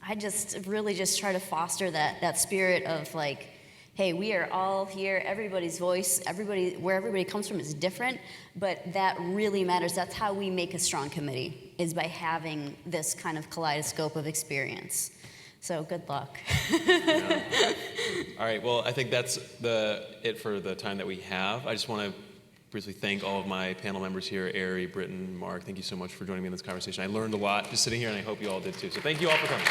I really try to foster that spirit of like, hey, we are all here, everybody's voice, where everybody comes from is different, but that really matters. That's how we make a strong committee, is by having this kind of kaleidoscope of experience. So good luck. Yeah. All right, well, I think that's it for the time that we have. I just want to briefly thank all of my panel members here, Erie, Britton, Mark. Thank you so much for joining me in this conversation. I learned a lot just sitting here, and I hope you all did too. So thank you all for coming.